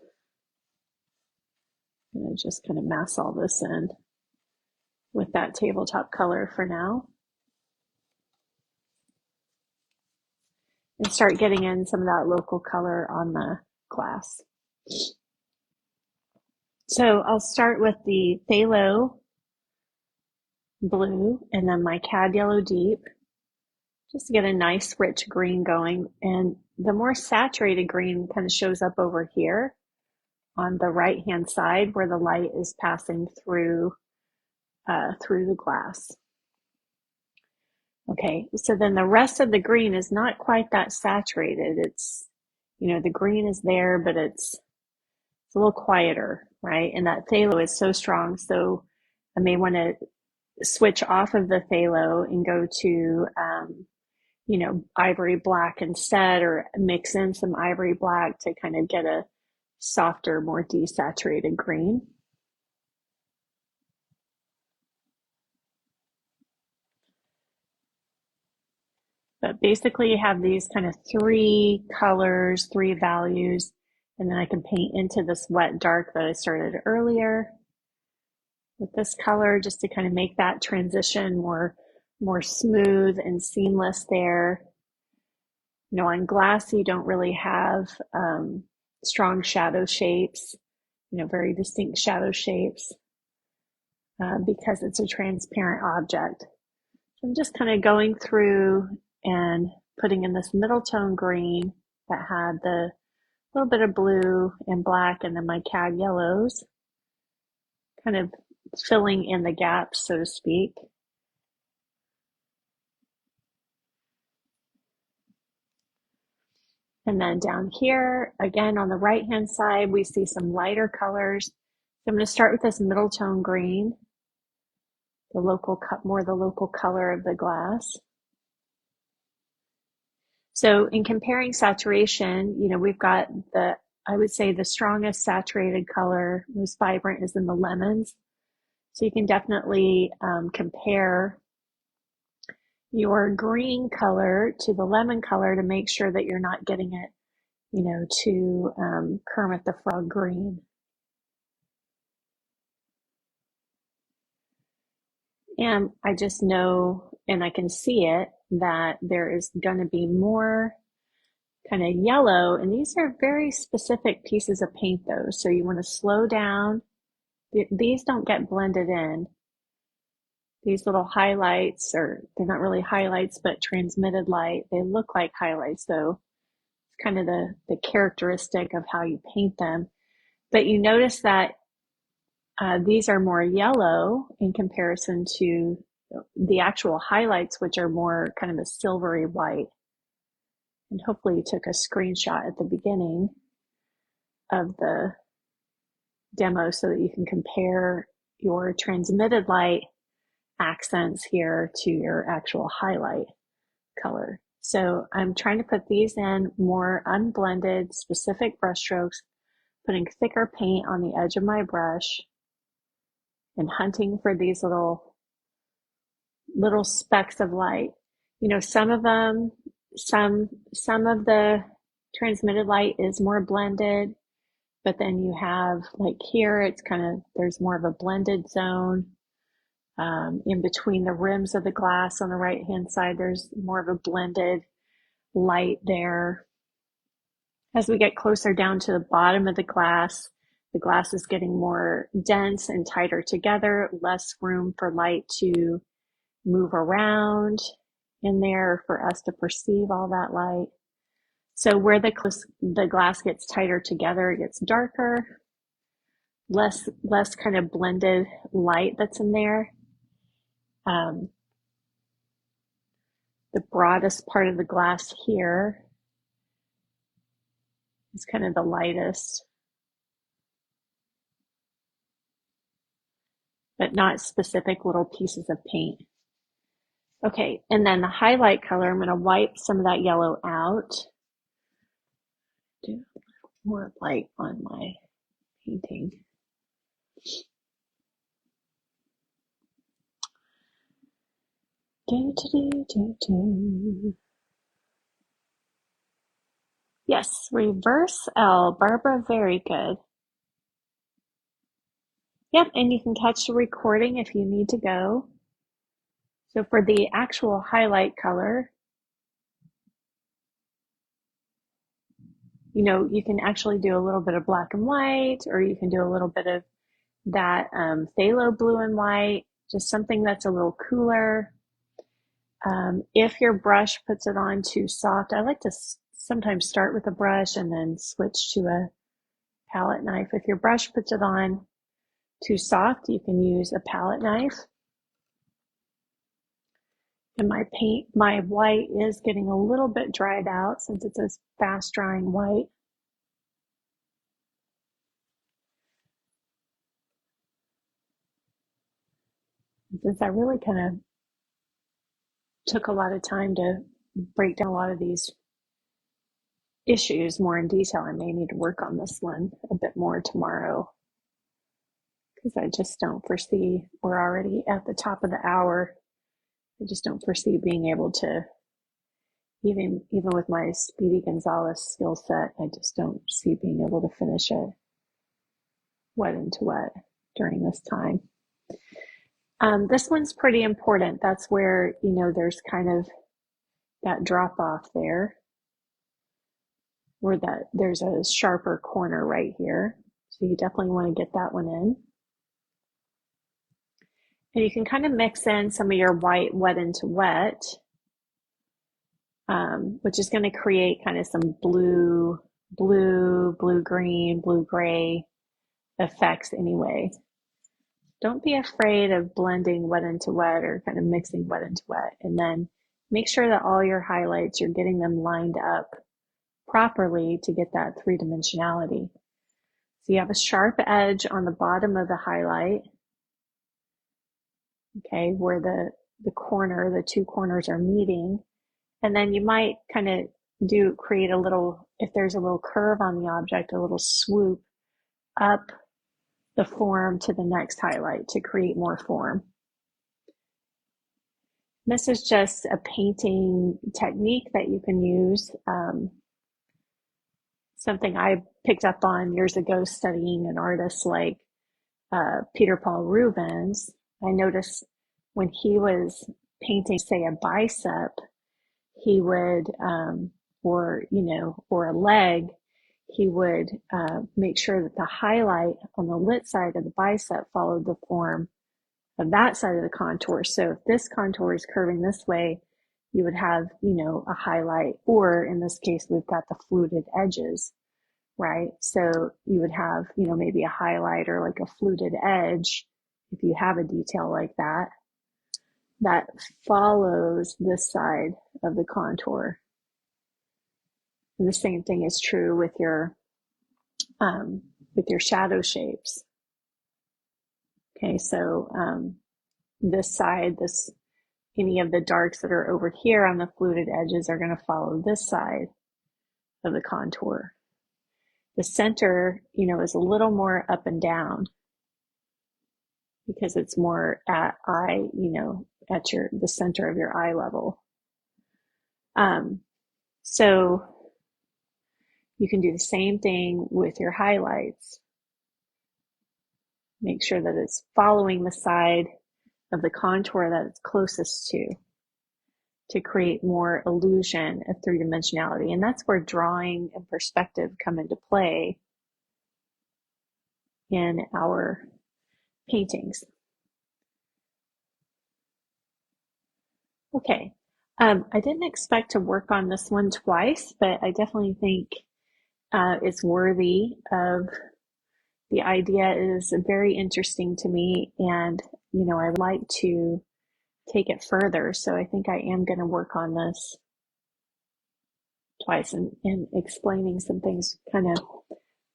I'm going to just kind of mass all this in with that tabletop color for now. And start getting in some of that local color on the glass. So I'll start with the phthalo blue and then my cad yellow deep, just to get a nice rich green going. And the more saturated green kind of shows up over here on the right hand side where the light is passing through the glass. Okay, so then the rest of the green is not quite that saturated. It's, you know, the green is there, but it's a little quieter, right? And that phthalo is so strong, so I may want to switch off of the phthalo and go to, you know, ivory black instead, or mix in some ivory black to kind of get a softer, more desaturated green. But basically you have these kind of three colors, three values, and then I can paint into this wet dark that I started earlier with this color just to kind of make that transition more smooth and seamless there. You know, on glass, you don't really have strong shadow shapes, you know, very distinct shadow shapes because it's a transparent object. So I'm just kind of going through and putting in this middle tone green that had the little bit of blue and black and then my cad yellows, kind of filling in the gaps, so to speak. And then down here, again, on the right-hand side, we see some lighter colors. So I'm going to start with this middle tone green, the local color of the glass. So in comparing saturation, you know, we've got I would say the strongest saturated color, most vibrant, is in the lemons. So you can definitely compare your green color to the lemon color to make sure that you're not getting it, to Kermit the Frog green. And I just know, and I can see it, that there is going to be more kind of yellow. And these are very specific pieces of paint, though. So you want to slow down. These don't get blended in. These little highlights, or they're not really highlights, but transmitted light. They look like highlights, though. It's kind of the characteristic of how you paint them. But you notice that these are more yellow in comparison to the actual highlights, which are more kind of a silvery white. And hopefully you took a screenshot at the beginning of the demo so that you can compare your transmitted light accents here to your actual highlight color. So I'm trying to put these in more unblended, specific brush strokes, putting thicker paint on the edge of my brush and hunting for these little specks of light. Some of them, some of the transmitted light is more blended, but then you have, like here, it's kind of, there's more of a blended zone. In between the rims of the glass on the right hand side, there's more of a blended light there. As we get closer down to the bottom of the glass is getting more dense and tighter together, less room for light to move around in there for us to perceive all that light. So where the glass gets tighter together, it gets darker, less kind of blended light that's in there. The broadest part of the glass here is kind of the lightest, but not specific little pieces of paint. Okay, and then the highlight color, I'm going to wipe some of that yellow out. Do more light on my painting. Yes, reverse L, Barbara, very good. Yep, and you can catch the recording if you need to go. So for the actual highlight color, you can actually do a little bit of black and white, or you can do a little bit of that phthalo blue and white, just something that's a little cooler. If your brush puts it on too soft, I like to sometimes start with a brush and then switch to a palette knife. If your brush puts it on too soft, you can use a palette knife. And my white is getting a little bit dried out since it's a fast drying white. Since I really kind of took a lot of time to break down a lot of these issues more in detail, I may need to work on this one a bit more tomorrow, because I just don't foresee, we're already at the top of the hour, I just don't foresee being able to, even with my Speedy Gonzalez skill set, I just don't see being able to finish it wet into wet during this time. This one's pretty important. That's where, there's kind of that drop off there, where there's a sharper corner right here. So you definitely want to get that one in. And you can kind of mix in some of your white wet into wet, which is going to create kind of some blue, green, blue gray effects anyway. Don't be afraid of blending wet into wet, or kind of mixing wet into wet. And then make sure that all your highlights, you're getting them lined up properly to get that three-dimensionality. So you have a sharp edge on the bottom of the highlight, okay, where the two corners are meeting. And then you might kind of create a little, if there's a little curve on the object, a little swoop up the form to the next highlight to create more form. This is just a painting technique that you can use. Something I picked up on years ago studying an artist like Peter Paul Rubens. I noticed when he was painting, say, a bicep, he would, or a leg, he would make sure that the highlight on the lit side of the bicep followed the form of that side of the contour. So if this contour is curving this way, you would have, a highlight, or in this case, we've got the fluted edges, right? So you would have, maybe a highlight or like a fluted edge, if you have a detail like that, that follows this side of the contour. And the same thing is true with your shadow shapes. Okay, so this side, any of the darks that are over here on the fluted edges are going to follow this side of the contour. The center, is a little more up and down because it's more at eye, at the center of your eye level. So you can do the same thing with your highlights. Make sure that it's following the side of the contour that it's closest to create more illusion of three-dimensionality. And that's where drawing and perspective come into play in our paintings. Okay, I didn't expect to work on this one twice, but I definitely think it's worthy of. The idea is very interesting to me, and I like to take it further. So I think I am going to work on this twice, and explaining some things kind of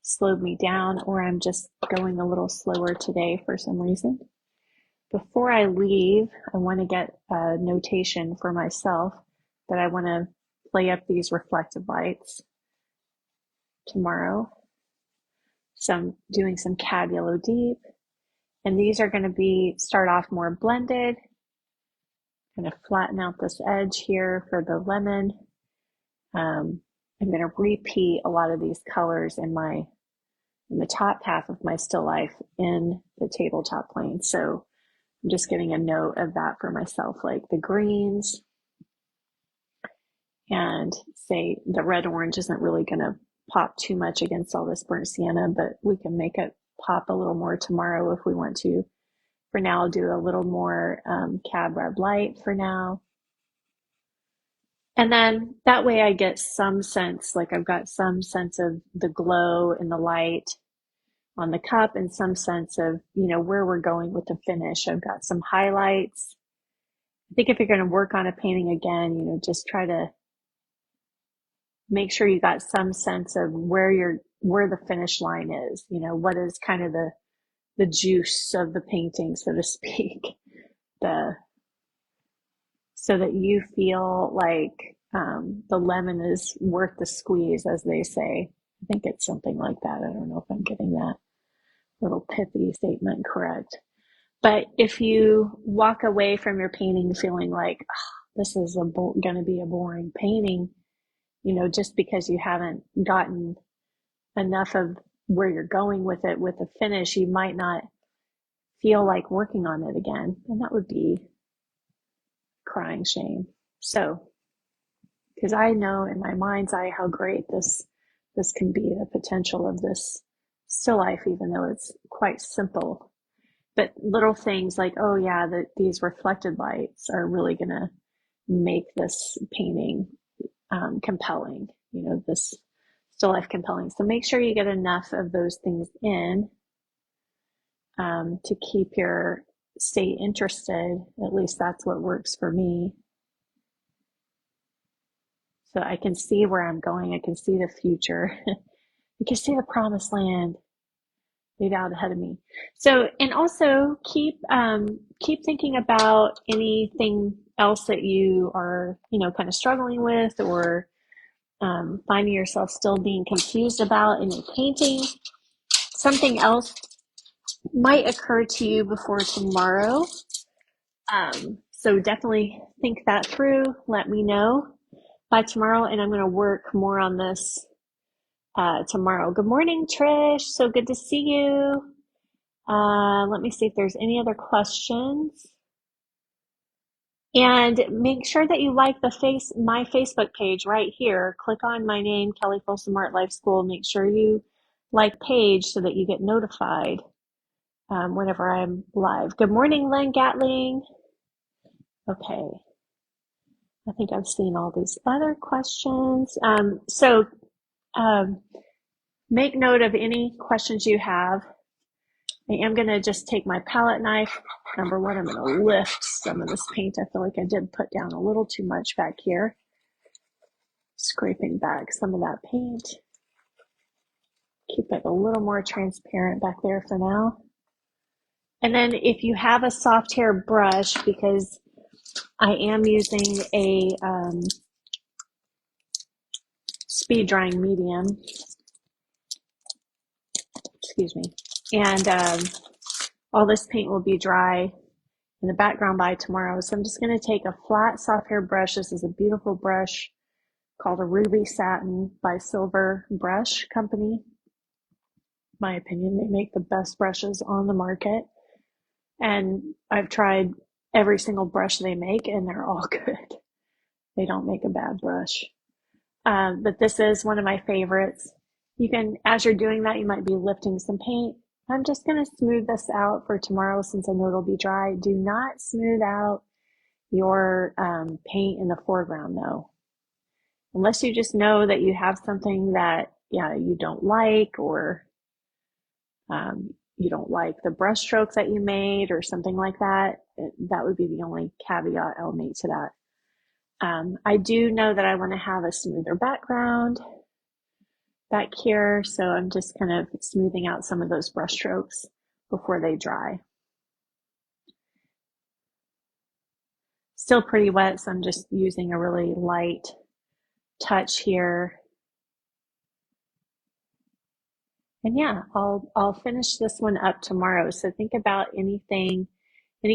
slowed me down, or I'm just going a little slower today for some reason. Before I leave, I want to get a notation for myself that I want to play up these reflective lights tomorrow. So I'm doing some Cad Yellow Deep, and these are going to start off more blended. Kind of flatten out this edge here for the lemon. I'm going to repeat a lot of these colors in the top half of my still life in the tabletop plane. So I'm just getting a note of that for myself, like the greens, and say the red orange isn't really going to pop too much against all this burnt sienna, but we can make it pop a little more tomorrow if we want to. For now, I'll do a little more cab red light for now. And then that way I get some sense, like I've got some sense of the glow and the light on the cup, and some sense of, where we're going with the finish. I've got some highlights. I think if you're going to work on a painting again, just try to make sure you got some sense of where the finish line is, what is kind of the juice of the painting, so to speak, so that you feel like the lemon is worth the squeeze, as they say. I think it's something like that. I don't know if I'm getting that little pithy statement correct. But if you walk away from your painting feeling like, this is going to be a boring painting, just because you haven't gotten enough of where you're going with it with the finish, you might not feel like working on it again. And that would be crying shame. So, because I know in my mind's eye how great this can be, the potential of this still life, even though it's quite simple. But little things like, oh yeah, these reflected lights are really going to make this painting compelling, this still life compelling. So make sure you get enough of those things in to stay interested. At least that's what works for me. So I can see where I'm going. I can see the future. I can see the promised land laid out ahead of me. So, and also keep thinking about anything else that you are, kind of struggling with, or finding yourself still being confused about in your painting. Something else might occur to you before tomorrow. So definitely think that through. Let me know by tomorrow, and I'm going to work more on this tomorrow. Good morning, Trish. So good to see you. Let me see if there's any other questions. And make sure that you like my Facebook page right here. Click on my name, Kelly Folsom Art Life School. Make sure you like page so that you get notified whenever I'm live. Good morning, Len Gatling. Okay. I think I've seen all these other questions. Make note of any questions you have. I am going to just take my palette knife. Number one, I'm going to lift some of this paint. I feel like I did put down a little too much back here. Scraping back some of that paint. Keep it a little more transparent back there for now. And then if you have a soft hair brush, because I am using a speed drying medium, excuse me, and all this paint will be dry in the background by tomorrow. So I'm just going to take a flat soft hair brush. This is a beautiful brush called a Ruby Satin by Silver Brush Company. In my opinion, they make the best brushes on the market. And I've tried every single brush they make, and they're all good. They don't make a bad brush. But this is one of my favorites. You can, as you're doing that, you might be lifting some paint. I'm just going to smooth this out for tomorrow since I know it'll be dry. Do not smooth out your paint in the foreground though. Unless you just know that you have something that you don't like, or you don't like the brush strokes that you made or something like that. That would be the only caveat I'll make to that. I do know that I want to have a smoother background back here, so I'm just kind of smoothing out some of those brush strokes before they dry. Still pretty wet, so I'm just using a really light touch here. And yeah, I'll finish this one up tomorrow. So think about any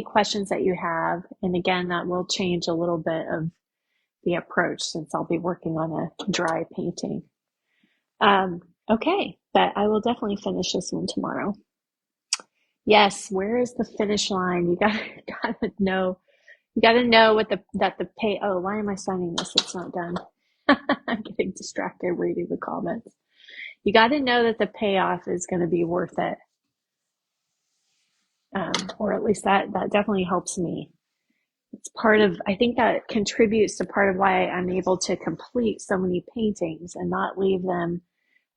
questions that you have. And again, that will change a little bit of the approach since I'll be working on a dry painting. Okay, but I will definitely finish this one tomorrow. Yes, where is the finish line? You gotta know. You gotta know what the pay. Oh, why am I signing this? It's not done. I'm getting distracted reading the comments. You got to know that the payoff is going to be worth it, or at least that definitely helps me. It's part of, I think that contributes to part of why I'm able to complete so many paintings and not leave them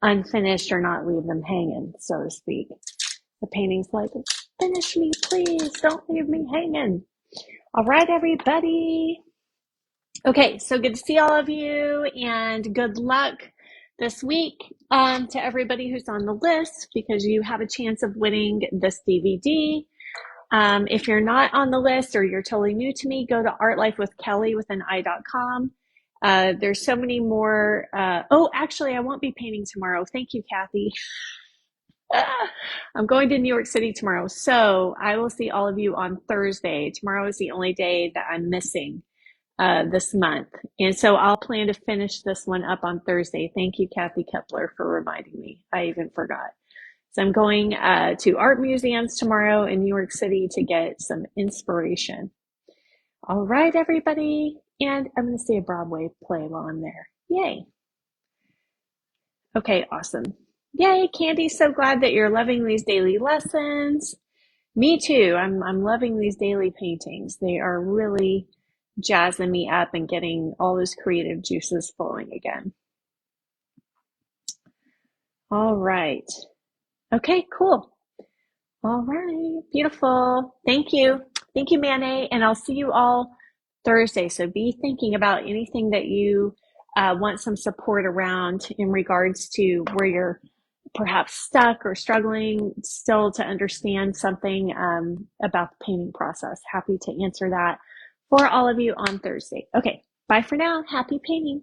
unfinished or not leave them hanging, so to speak. The painting's like, finish me, please. Don't leave me hanging. All right, everybody. Okay, so good to see all of you, and good luck this week to everybody who's on the list, because you have a chance of winning this DVD. If you're not on the list or you're totally new to me, go to artlifewithkelly.com. There's so many more. Actually, I won't be painting tomorrow. Thank you, Kathy. I'm going to New York City tomorrow, so I will see all of you on Thursday. Tomorrow is the only day that I'm missing this month. And so I'll plan to finish this one up on Thursday. Thank you, Kathy Kepler, for reminding me. I even forgot. So I'm going to art museums tomorrow in New York City to get some inspiration. All right, everybody. And I'm going to see a Broadway play while I'm there. Yay. Okay, awesome. Yay, Candy. So glad that you're loving these daily lessons. Me too. I'm loving these daily paintings. They are really jazzing me up and getting all those creative juices flowing again. All right. Okay, cool. All right, beautiful. Thank you. Thank you, Manet. And I'll see you all Thursday. So be thinking about anything that you want some support around in regards to where you're perhaps stuck or struggling still to understand something about the painting process. Happy to answer that for all of you on Thursday. Okay, bye for now. Happy painting.